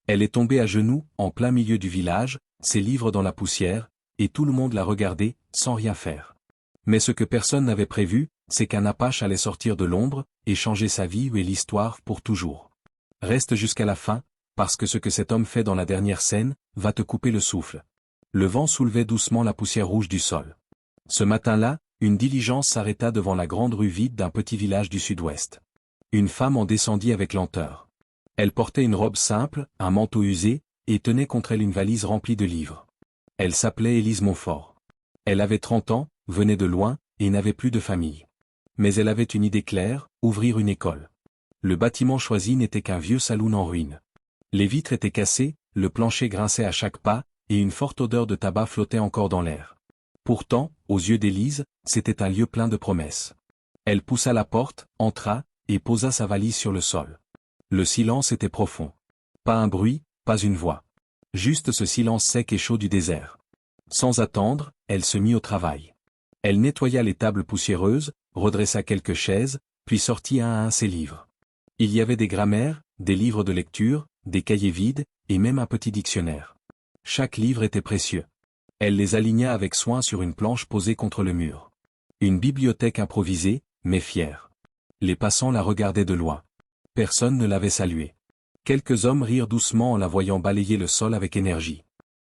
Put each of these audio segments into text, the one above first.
Elle est tombée à genoux, en plein milieu du village, ses livres dans la poussière, et tout le monde la regardait, sans rien faire. Mais ce que personne n'avait prévu, c'est qu'un Apache allait sortir de l'ombre, et changer sa vie et l'histoire pour toujours. Reste jusqu'à la fin, parce que ce que cet homme fait dans la dernière scène, va te couper le souffle. Le vent soulevait doucement la poussière rouge du sol. Ce matin-là, une diligence s'arrêta devant la grande rue vide d'un petit village du sud-ouest. Une femme en descendit avec lenteur. Elle portait une robe simple, un manteau usé, et tenait contre elle une valise remplie de livres. Elle s'appelait Élise Montfort. Elle avait 30 ans, venait de loin, et n'avait plus de famille. Mais elle avait une idée claire, ouvrir une école. Le bâtiment choisi n'était qu'un vieux saloon en ruine. Les vitres étaient cassées, le plancher grinçait à chaque pas, et une forte odeur de tabac flottait encore dans l'air. Pourtant, aux yeux d'Élise, c'était un lieu plein de promesses. Elle poussa la porte, entra, et posa sa valise sur le sol. Le silence était profond. Pas un bruit, pas une voix. Juste ce silence sec et chaud du désert. Sans attendre, elle se mit au travail. Elle nettoya les tables poussiéreuses, redressa quelques chaises, puis sortit un à un ses livres. Il y avait des grammaires, des livres de lecture, des cahiers vides, et même un petit dictionnaire. Chaque livre était précieux. Elle les aligna avec soin sur une planche posée contre le mur. Une bibliothèque improvisée, mais fière. Les passants la regardaient de loin. Personne ne l'avait saluée. Quelques hommes rirent doucement en la voyant balayer le sol avec énergie.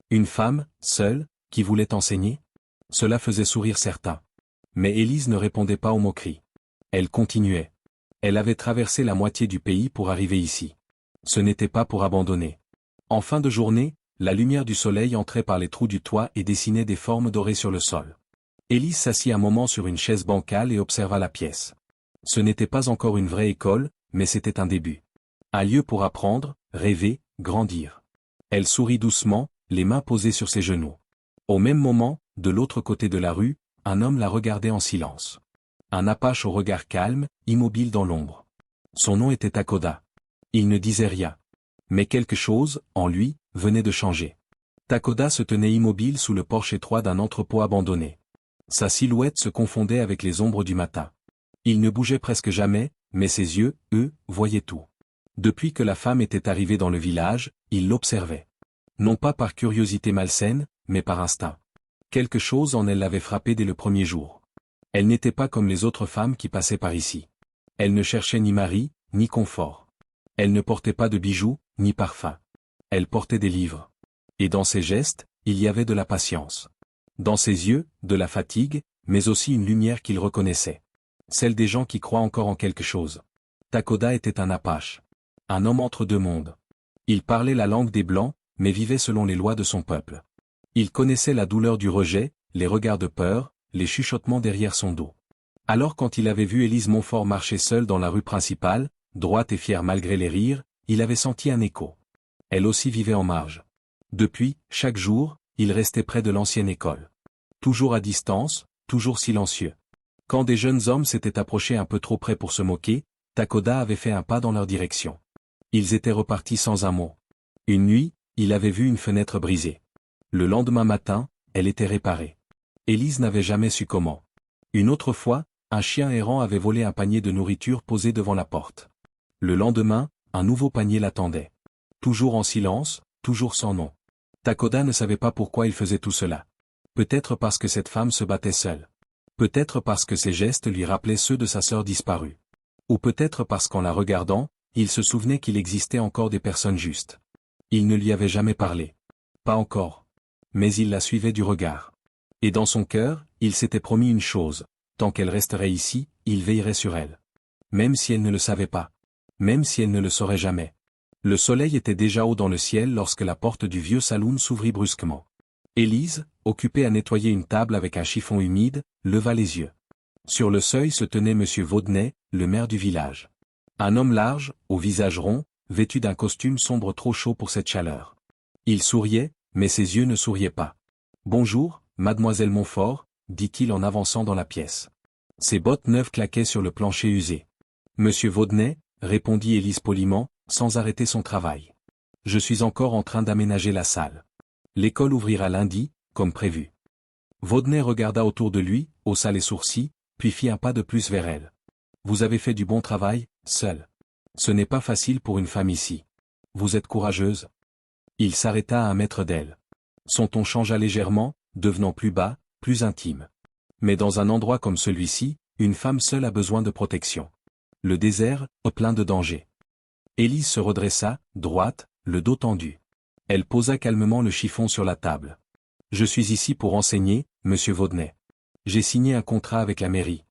Une femme, seule, qui voulait enseigner? Cela faisait sourire certains. Mais Élise ne répondait pas aux moqueries. Elle continuait. Elle avait traversé la moitié du pays pour arriver ici. Ce n'était pas pour abandonner. En fin de journée, la lumière du soleil entrait par les trous du toit et dessinait des formes dorées sur le sol. Élise s'assit un moment sur une chaise bancale et observa la pièce. Ce n'était pas encore une vraie école, mais c'était un début. Un lieu pour apprendre, rêver, grandir. Elle sourit doucement, les mains posées sur ses genoux. Au même moment, de l'autre côté de la rue, un homme la regardait en silence. Un Apache au regard calme, immobile dans l'ombre. Son nom était Takoda. Il ne disait rien. Mais quelque chose, en lui, venait de changer. Takoda se tenait immobile sous le porche étroit d'un entrepôt abandonné. Sa silhouette se confondait avec les ombres du matin. Il ne bougeait presque jamais, mais ses yeux, eux, voyaient tout. Depuis que la femme était arrivée dans le village, il l'observait. Non pas par curiosité malsaine, mais par instinct. Quelque chose en elle l'avait frappé dès le premier jour. Elle n'était pas comme les autres femmes qui passaient par ici. Elle ne cherchait ni mari, ni confort. Elle ne portait pas de bijoux, ni parfum. Elle portait des livres. Et dans ses gestes, il y avait de la patience. Dans ses yeux, de la fatigue, mais aussi une lumière qu'il reconnaissait. Celle des gens qui croient encore en quelque chose. Takoda était un Apache. Un homme entre deux mondes. Il parlait la langue des Blancs, mais vivait selon les lois de son peuple. Il connaissait la douleur du rejet, les regards de peur, les chuchotements derrière son dos. Alors quand il avait vu Élise Montfort marcher seule dans la rue principale, droite et fière malgré les rires, il avait senti un écho. Elle aussi vivait en marge. Depuis, chaque jour, il restait près de l'ancienne école. Toujours à distance, toujours silencieux. Quand des jeunes hommes s'étaient approchés un peu trop près pour se moquer, Takoda avait fait un pas dans leur direction. Ils étaient repartis sans un mot. Une nuit, il avait vu une fenêtre brisée. Le lendemain matin, elle était réparée. Élise n'avait jamais su comment. Une autre fois, un chien errant avait volé un panier de nourriture posé devant la porte. Le lendemain, un nouveau panier l'attendait. Toujours en silence, toujours sans nom. Takoda ne savait pas pourquoi il faisait tout cela. Peut-être parce que cette femme se battait seule. Peut-être parce que ses gestes lui rappelaient ceux de sa sœur disparue. Ou peut-être parce qu'en la regardant, il se souvenait qu'il existait encore des personnes justes. Il ne lui avait jamais parlé. Pas encore. Mais il la suivait du regard. Et dans son cœur, il s'était promis une chose, tant qu'elle resterait ici, il veillerait sur elle. Même si elle ne le savait pas. Même si elle ne le saurait jamais. Le soleil était déjà haut dans le ciel lorsque la porte du vieux saloon s'ouvrit brusquement. Élise, occupée à nettoyer une table avec un chiffon humide, leva les yeux. Sur le seuil se tenait Monsieur Vaudenay, le maire du village. Un homme large, au visage rond, vêtu d'un costume sombre trop chaud pour cette chaleur. Il souriait, mais ses yeux ne souriaient pas. « Bonjour, mademoiselle Montfort », dit-il en avançant dans la pièce. Ses bottes neuves claquaient sur le plancher usé. « Monsieur Vaudenay », répondit Élise poliment, sans arrêter son travail. « Je suis encore en train d'aménager la salle. L'école ouvrira lundi, comme prévu. » Vaudenay regarda autour de lui, haussa les sourcils, puis fit un pas de plus vers elle. « Vous avez fait du bon travail, seule. Ce n'est pas facile pour une femme ici. Vous êtes courageuse. » Il s'arrêta à 1 mètre d'elle. Son ton changea légèrement, devenant plus bas, plus intime. Mais dans un endroit comme celui-ci, une femme seule a besoin de protection. Le désert, plein de dangers. Élise se redressa, droite, le dos tendu. Elle posa calmement le chiffon sur la table. Je suis ici pour enseigner, monsieur Vaudney. J'ai signé un contrat avec la mairie.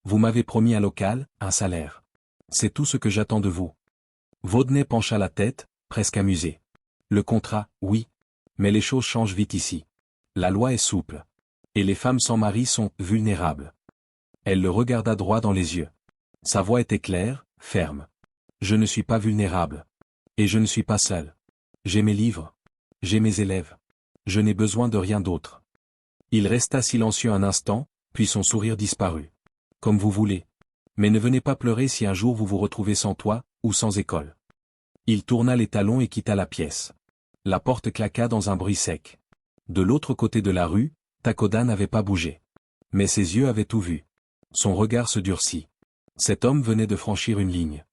Vous m'avez promis un local, un salaire. C'est tout ce que j'attends de vous. Vaudney pencha la tête, presque amusé. Le contrat, oui. Mais les choses changent vite ici. La loi est souple. Et les femmes sans mari sont vulnérables. Elle le regarda droit dans les yeux. Sa voix était claire, ferme. Je ne suis pas vulnérable. Et je ne suis pas seul. J'ai mes livres. J'ai mes élèves. Je n'ai besoin de rien d'autre. Il resta silencieux un instant, puis son sourire disparut. Comme vous voulez. Mais ne venez pas pleurer si un jour vous vous retrouvez sans toit, ou sans école. Il tourna les talons et quitta la pièce. La porte claqua dans un bruit sec. De l'autre côté de la rue, Takoda n'avait pas bougé. Mais ses yeux avaient tout vu. Son regard se durcit. Cet homme venait de franchir une ligne.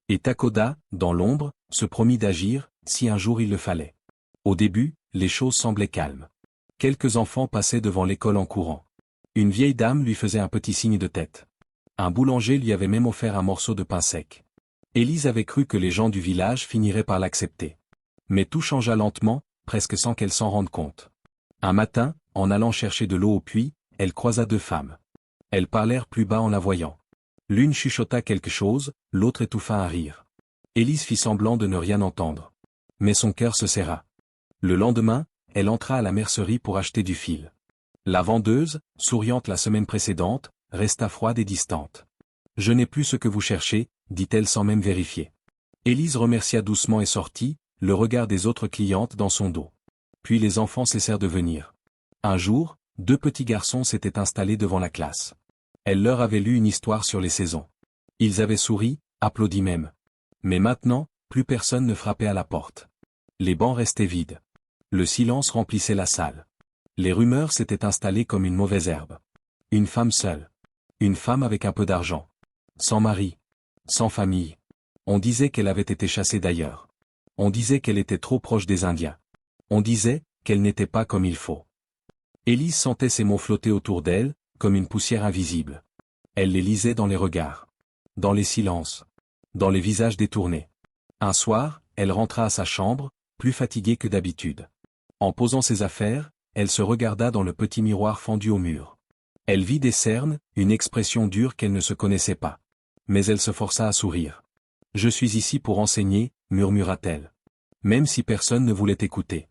Et Takoda, dans l'ombre, se promit d'agir, si un jour il le fallait. Au début, les choses semblaient calmes. Quelques enfants passaient devant l'école en courant. Une vieille dame lui faisait un petit signe de tête. Un boulanger lui avait même offert un morceau de pain sec. Élise avait cru que les gens du village finiraient par l'accepter. Mais tout changea lentement, presque sans qu'elle s'en rende compte. Un matin, en allant chercher de l'eau au puits, elle croisa 2 femmes. Elles parlèrent plus bas en la voyant. L'une chuchota quelque chose, l'autre étouffa un rire. Élise fit semblant de ne rien entendre. Mais son cœur se serra. Le lendemain, elle entra à la mercerie pour acheter du fil. La vendeuse, souriante la semaine précédente, resta froide et distante. « Je n'ai plus ce que vous cherchez », dit-elle sans même vérifier. Élise remercia doucement et sortit, le regard des autres clientes dans son dos. Puis les enfants cessèrent de venir. Un jour, 2 petits garçons s'étaient installés devant la classe. Elle leur avait lu une histoire sur les saisons. Ils avaient souri, applaudi même. Mais maintenant, plus personne ne frappait à la porte. Les bancs restaient vides. Le silence remplissait la salle. Les rumeurs s'étaient installées comme une mauvaise herbe. Une femme seule. Une femme avec un peu d'argent. Sans mari. Sans famille. On disait qu'elle avait été chassée d'ailleurs. On disait qu'elle était trop proche des Indiens. On disait qu'elle n'était pas comme il faut. Élise sentait ces mots flotter autour d'elle, comme une poussière invisible. Elle les lisait dans les regards. Dans les silences. Dans les visages détournés. Un soir, elle rentra à sa chambre, plus fatiguée que d'habitude. En posant ses affaires, elle se regarda dans le petit miroir fendu au mur. Elle vit des cernes, une expression dure qu'elle ne se connaissait pas. Mais elle se força à sourire. « Je suis ici pour enseigner », murmura-t-elle. Même si personne ne voulait écouter.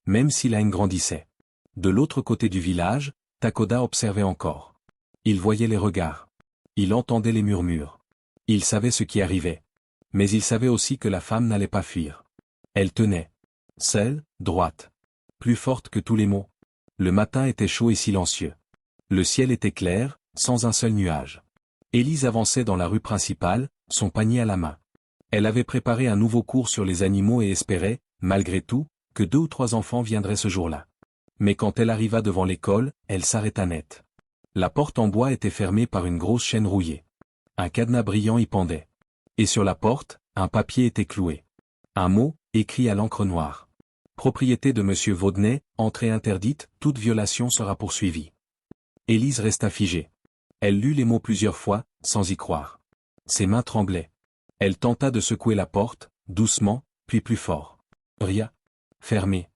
Même si la haine grandissait. De l'autre côté du village, Takoda observait encore. Il voyait les regards. Il entendait les murmures. Il savait ce qui arrivait. Mais il savait aussi que la femme n'allait pas fuir. Elle tenait. Seule, droite. Plus forte que tous les mots. Le matin était chaud et silencieux. Le ciel était clair, sans un seul nuage. Élise avançait dans la rue principale, son panier à la main. Elle avait préparé un nouveau cours sur les animaux et espérait, malgré tout, que 2 ou 3 enfants viendraient ce jour-là. Mais quand elle arriva devant l'école, elle s'arrêta net. La porte en bois était fermée par une grosse chaîne rouillée. Un cadenas brillant y pendait. Et sur la porte, un papier était cloué. Un mot, écrit à l'encre noire. Propriété de monsieur Vaudney, entrée interdite, toute violation sera poursuivie. Élise resta figée. Elle lut les mots plusieurs fois, sans y croire. Ses mains tremblaient. Elle tenta de secouer la porte, doucement, puis plus fort. Rien. Fermé.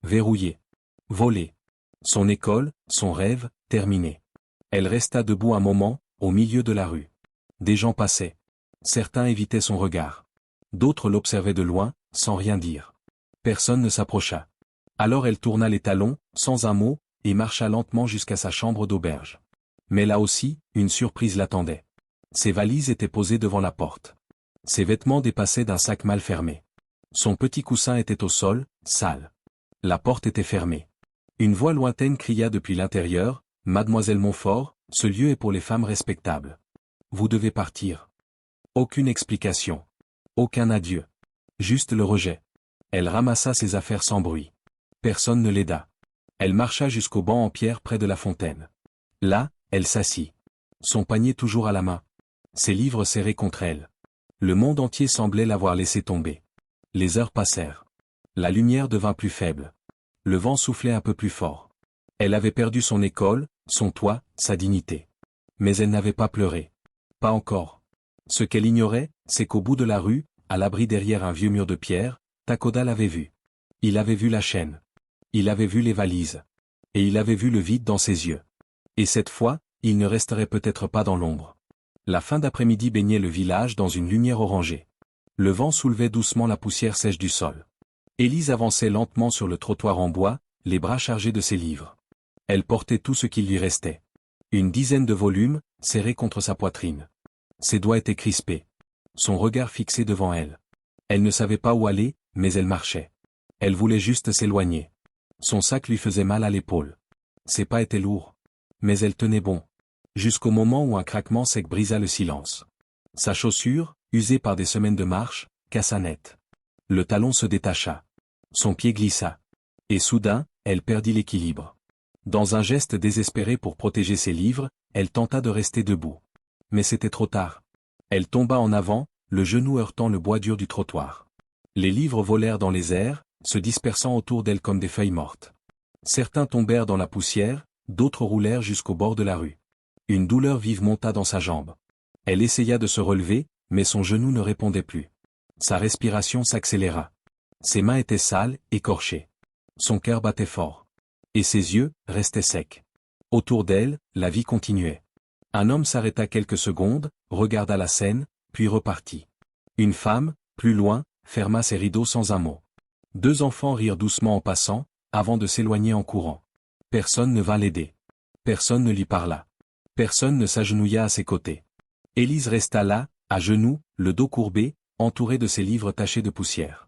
Verrouillé. Volé. Son école, son rêve, terminé. Elle resta debout un moment, au milieu de la rue. Des gens passaient. Certains évitaient son regard. D'autres l'observaient de loin, sans rien dire. Personne ne s'approcha. Alors elle tourna les talons, sans un mot, et marcha lentement jusqu'à sa chambre d'auberge. Mais là aussi, une surprise l'attendait. Ses valises étaient posées devant la porte. Ses vêtements dépassaient d'un sac mal fermé. Son petit coussin était au sol, sale. La porte était fermée. Une voix lointaine cria depuis l'intérieur, « Mademoiselle Montfort, ce lieu est pour les femmes respectables. Vous devez partir. » Aucune explication. Aucun adieu. Juste le rejet. Elle ramassa ses affaires sans bruit. Personne ne l'aida. Elle marcha jusqu'au banc en pierre près de la fontaine. Là, elle s'assit. Son panier toujours à la main. Ses livres serrés contre elle. Le monde entier semblait l'avoir laissé tomber. Les heures passèrent. La lumière devint plus faible. Le vent soufflait un peu plus fort. Elle avait perdu son école, son toit, sa dignité. Mais elle n'avait pas pleuré. Pas encore. Ce qu'elle ignorait, c'est qu'au bout de la rue, à l'abri derrière un vieux mur de pierre, Takoda l'avait vu. Il avait vu la chaîne. Il avait vu les valises. Et il avait vu le vide dans ses yeux. Et cette fois, il ne resterait peut-être pas dans l'ombre. La fin d'après-midi baignait le village dans une lumière orangée. Le vent soulevait doucement la poussière sèche du sol. Élise avançait lentement sur le trottoir en bois, les bras chargés de ses livres. Elle portait tout ce qui lui restait. Une dizaine de volumes, serrés contre sa poitrine. Ses doigts étaient crispés. Son regard fixé devant elle. Elle ne savait pas où aller, mais elle marchait. Elle voulait juste s'éloigner. Son sac lui faisait mal à l'épaule. Ses pas étaient lourds. Mais elle tenait bon. Jusqu'au moment où un craquement sec brisa le silence. Sa chaussure, usée par des semaines de marche, cassa net. Le talon se détacha. Son pied glissa. Et soudain, elle perdit l'équilibre. Dans un geste désespéré pour protéger ses livres, elle tenta de rester debout. Mais c'était trop tard. Elle tomba en avant, le genou heurtant le bois dur du trottoir. Les livres volèrent dans les airs, se dispersant autour d'elle comme des feuilles mortes. Certains tombèrent dans la poussière, d'autres roulèrent jusqu'au bord de la rue. Une douleur vive monta dans sa jambe. Elle essaya de se relever, mais son genou ne répondait plus. Sa respiration s'accéléra. Ses mains étaient sales, écorchées. Son cœur battait fort. Et ses yeux restaient secs. Autour d'elle, la vie continuait. Un homme s'arrêta quelques secondes, regarda la scène, puis repartit. Une femme, plus loin, ferma ses rideaux sans un mot. Deux enfants rirent doucement en passant, avant de s'éloigner en courant. Personne ne vint l'aider. Personne ne lui parla. Personne ne s'agenouilla à ses côtés. Élise resta là, à genoux, le dos courbé, entourée de ses livres tachés de poussière.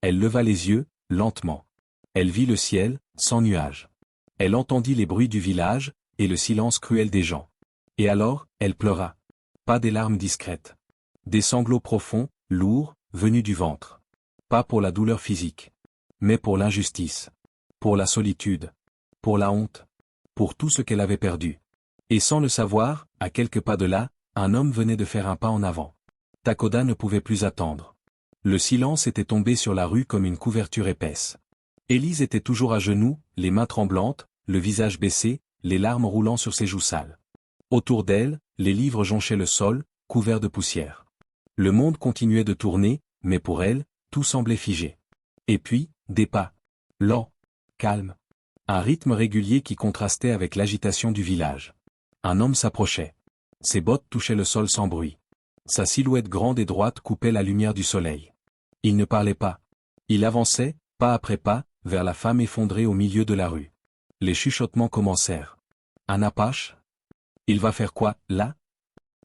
Elle leva les yeux, lentement. Elle vit le ciel, sans nuages. Elle entendit les bruits du village, et le silence cruel des gens. Et alors, elle pleura. Pas des larmes discrètes. Des sanglots profonds, lourds, venus du ventre. Pas pour la douleur physique. Mais pour l'injustice. Pour la solitude. Pour la honte. Pour tout ce qu'elle avait perdu. Et sans le savoir, à quelques pas de là, un homme venait de faire un pas en avant. Takoda ne pouvait plus attendre. Le silence était tombé sur la rue comme une couverture épaisse. Élise était toujours à genoux, les mains tremblantes, le visage baissé, les larmes roulant sur ses joues sales. Autour d'elle, les livres jonchaient le sol, couverts de poussière. Le monde continuait de tourner, mais pour elle, tout semblait figé. Et puis, des pas. Lents. Calmes. Un rythme régulier qui contrastait avec l'agitation du village. Un homme s'approchait. Ses bottes touchaient le sol sans bruit. Sa silhouette grande et droite coupait la lumière du soleil. Il ne parlait pas. Il avançait, pas après pas, vers la femme effondrée au milieu de la rue. Les chuchotements commencèrent. Un Apache? Il va faire quoi, là?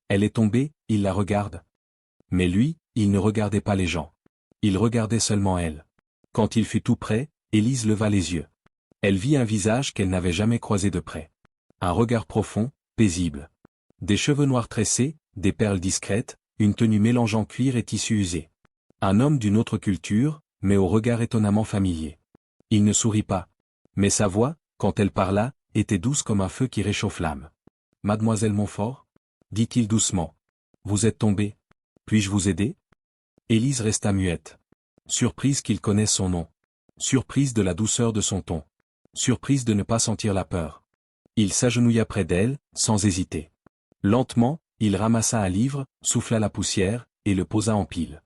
Elle est tombée, il la regarde. Mais lui, il ne regardait pas les gens. Il regardait seulement elle. Quand il fut tout près, Élise leva les yeux. Elle vit un visage qu'elle n'avait jamais croisé de près. Un regard profond, paisible. Des cheveux noirs tressés, des perles discrètes, une tenue mélangeant cuir et tissu usé. Un homme d'une autre culture, mais au regard étonnamment familier. Il ne sourit pas. Mais sa voix, quand elle parla, était douce comme un feu qui réchauffe l'âme. « Mademoiselle Montfort ?» dit-il doucement. « Vous êtes tombée. Puis-je vous aider ?» Élise resta muette. Surprise qu'il connaisse son nom. Surprise de la douceur de son ton. Surprise de ne pas sentir la peur. Il s'agenouilla près d'elle, sans hésiter. Lentement, il ramassa un livre, souffla la poussière, et le posa en pile.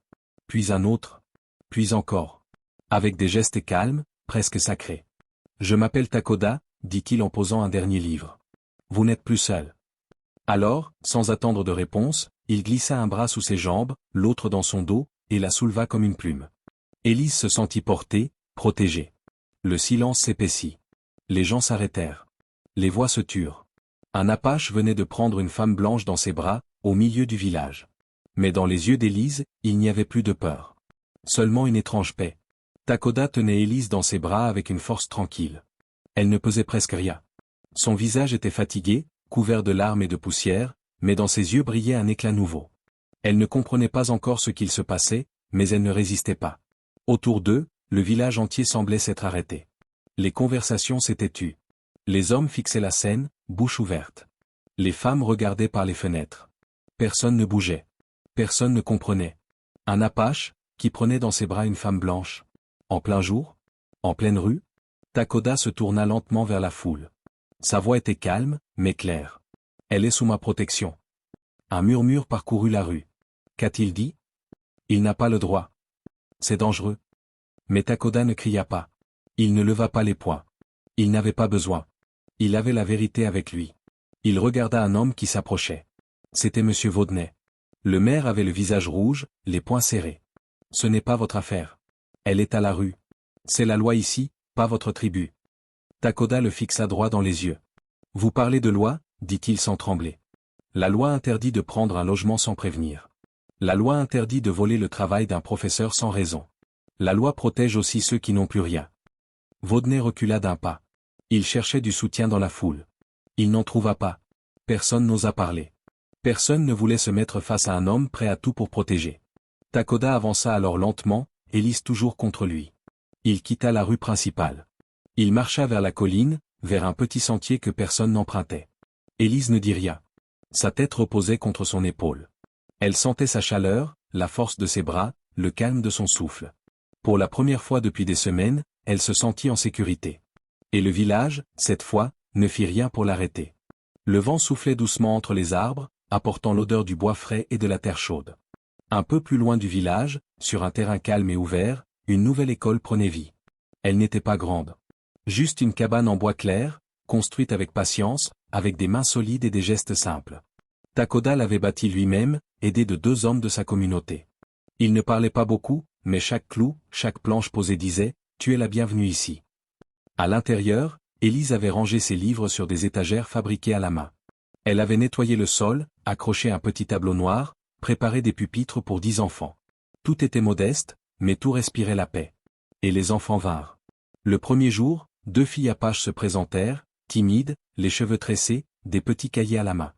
Puis un autre. Puis encore. Avec des gestes calmes, presque sacrés. « Je m'appelle Takoda », dit-il en posant un dernier livre. « Vous n'êtes plus seul. » Alors, sans attendre de réponse, il glissa un bras sous ses jambes, l'autre dans son dos, et la souleva comme une plume. Élise se sentit portée, protégée. Le silence s'épaissit. Les gens s'arrêtèrent. Les voix se turent. Un Apache venait de prendre une femme blanche dans ses bras, au milieu du village. Mais dans les yeux d'Élise, il n'y avait plus de peur. Seulement une étrange paix. Takoda tenait Élise dans ses bras avec une force tranquille. Elle ne pesait presque rien. Son visage était fatigué, couvert de larmes et de poussière, mais dans ses yeux brillait un éclat nouveau. Elle ne comprenait pas encore ce qu'il se passait, mais elle ne résistait pas. Autour d'eux, le village entier semblait s'être arrêté. Les conversations s'étaient tues. Les hommes fixaient la scène, bouche ouverte. Les femmes regardaient par les fenêtres. Personne ne bougeait. Personne ne comprenait. Un Apache, qui prenait dans ses bras une femme blanche. En plein jour? En pleine rue? Takoda se tourna lentement vers la foule. Sa voix était calme, mais claire. Elle est sous ma protection. Un murmure parcourut la rue. Qu'a-t-il dit? Il n'a pas le droit. C'est dangereux. Mais Takoda ne cria pas. Il ne leva pas les poings. Il n'avait pas besoin. Il avait la vérité avec lui. Il regarda un homme qui s'approchait. C'était M. Vaudney. Le maire avait le visage rouge, les poings serrés. Ce n'est pas votre affaire. Elle est à la rue. C'est la loi ici, pas votre tribu. Takoda le fixa droit dans les yeux. Vous parlez de loi, dit-il sans trembler. La loi interdit de prendre un logement sans prévenir. La loi interdit de voler le travail d'un professeur sans raison. La loi protège aussi ceux qui n'ont plus rien. Vaudney recula d'un pas. Il cherchait du soutien dans la foule. Il n'en trouva pas. Personne n'osa parler. Personne ne voulait se mettre face à un homme prêt à tout pour protéger. Takoda avança alors lentement, Élise toujours contre lui. Il quitta la rue principale. Il marcha vers la colline, vers un petit sentier que personne n'empruntait. Élise ne dit rien. Sa tête reposait contre son épaule. Elle sentait sa chaleur, la force de ses bras, le calme de son souffle. Pour la première fois depuis des semaines, elle se sentit en sécurité. Et le village, cette fois, ne fit rien pour l'arrêter. Le vent soufflait doucement entre les arbres, apportant l'odeur du bois frais et de la terre chaude. Un peu plus loin du village, sur un terrain calme et ouvert, une nouvelle école prenait vie. Elle n'était pas grande. Juste une cabane en bois clair, construite avec patience, avec des mains solides et des gestes simples. Takoda l'avait bâtie lui-même, aidé de 2 hommes de sa communauté. Il ne parlait pas beaucoup, mais chaque clou, chaque planche posée disait « Tu es la bienvenue ici ». À l'intérieur, Élise avait rangé ses livres sur des étagères fabriquées à la main. Elle avait nettoyé le sol, accroché un petit tableau noir, préparé des pupitres pour 10 enfants. Tout était modeste, mais tout respirait la paix. Et les enfants vinrent. Le premier jour, 2 filles apaches se présentèrent, timides, les cheveux tressés, des petits cahiers à la main.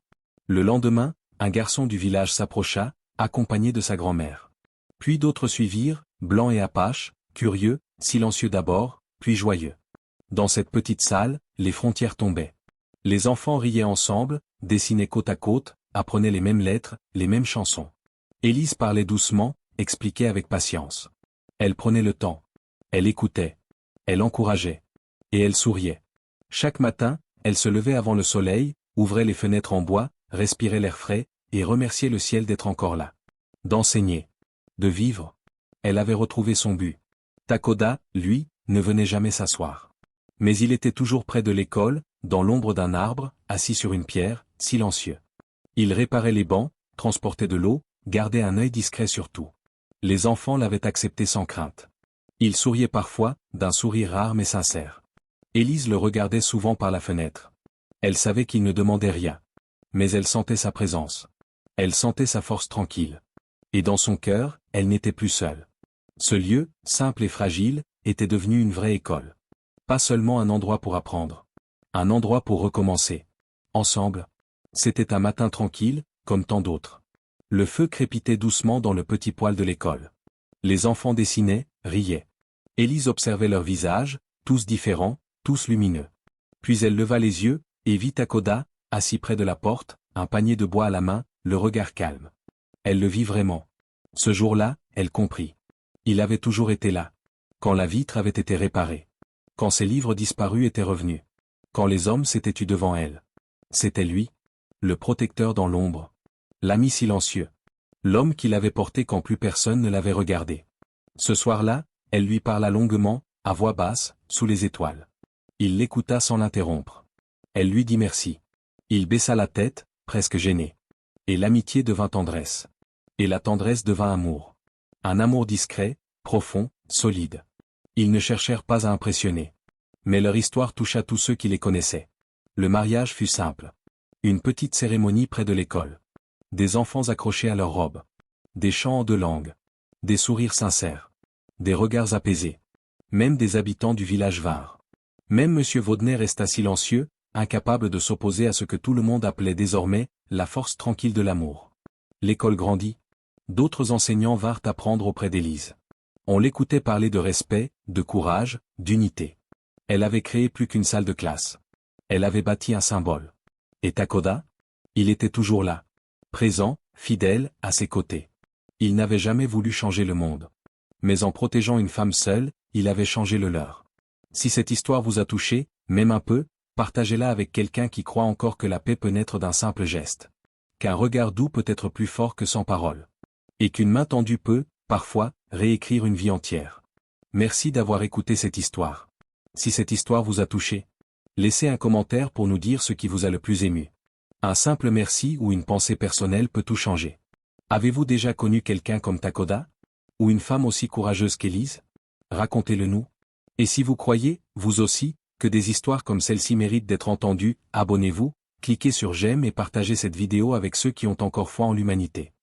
Le lendemain, un garçon du village s'approcha, accompagné de sa grand-mère. Puis d'autres suivirent, blancs et apaches, curieux, silencieux d'abord, puis joyeux. Dans cette petite salle, les frontières tombaient. Les enfants riaient ensemble, dessinaient côte à côte, apprenaient les mêmes lettres, les mêmes chansons. Élise parlait doucement, expliquait avec patience. Elle prenait le temps. Elle écoutait. Elle encourageait. Et elle souriait. Chaque matin, elle se levait avant le soleil, ouvrait les fenêtres en bois, respirait l'air frais, et remerciait le ciel d'être encore là. D'enseigner. De vivre. Elle avait retrouvé son but. Takoda, lui, ne venait jamais s'asseoir. Mais il était toujours près de l'école, dans l'ombre d'un arbre, assis sur une pierre, silencieux. Il réparait les bancs, transportait de l'eau, gardait un œil discret sur tout. Les enfants l'avaient accepté sans crainte. Il souriait parfois, d'un sourire rare mais sincère. Élise le regardait souvent par la fenêtre. Elle savait qu'il ne demandait rien. Mais elle sentait sa présence. Elle sentait sa force tranquille. Et dans son cœur, elle n'était plus seule. Ce lieu, simple et fragile, était devenu une vraie école. Pas seulement un endroit pour apprendre. Un endroit pour recommencer. Ensemble. C'était un matin tranquille, comme tant d'autres. Le feu crépitait doucement dans le petit poêle de l'école. Les enfants dessinaient, riaient. Élise observait leurs visages, tous différents, tous lumineux. Puis elle leva les yeux, et vit Takoda, assis près de la porte, un panier de bois à la main, le regard calme. Elle le vit vraiment. Ce jour-là, elle comprit. Il avait toujours été là. Quand la vitre avait été réparée. Quand ses livres disparus étaient revenus. Quand les hommes s'étaient tus devant elle. C'était lui. Le protecteur dans l'ombre. L'ami silencieux. L'homme qui l'avait porté quand plus personne ne l'avait regardé. Ce soir-là, elle lui parla longuement, à voix basse, sous les étoiles. Il l'écouta sans l'interrompre. Elle lui dit merci. Il baissa la tête, presque gêné. Et l'amitié devint tendresse. Et la tendresse devint amour. Un amour discret, profond, solide. Ils ne cherchèrent pas à impressionner. Mais leur histoire toucha tous ceux qui les connaissaient. Le mariage fut simple. Une petite cérémonie près de l'école. Des enfants accrochés à leurs robes. Des chants en 2 langues. Des sourires sincères. Des regards apaisés. Même des habitants du village vinrent. Même M. Vaudney resta silencieux, incapable de s'opposer à ce que tout le monde appelait désormais la force tranquille de l'amour. L'école grandit. D'autres enseignants vinrent apprendre auprès d'Élise. On l'écoutait parler de respect, de courage, d'unité. Elle avait créé plus qu'une salle de classe. Elle avait bâti un symbole. Et Takoda? Il était toujours là. Présent, fidèle, à ses côtés. Il n'avait jamais voulu changer le monde. Mais en protégeant une femme seule, il avait changé le leur. Si cette histoire vous a touché, même un peu, partagez-la avec quelqu'un qui croit encore que la paix peut naître d'un simple geste. Qu'un regard doux peut être plus fort que 100 paroles. Et qu'une main tendue peut, parfois, réécrire une vie entière. Merci d'avoir écouté cette histoire. Si cette histoire vous a touché, laissez un commentaire pour nous dire ce qui vous a le plus ému. Un simple merci ou une pensée personnelle peut tout changer. Avez-vous déjà connu quelqu'un comme Takoda? Ou une femme aussi courageuse qu'Élise? Racontez-le nous. Et si vous croyez, vous aussi, que des histoires comme celle-ci méritent d'être entendues, abonnez-vous, cliquez sur j'aime et partagez cette vidéo avec ceux qui ont encore foi en l'humanité.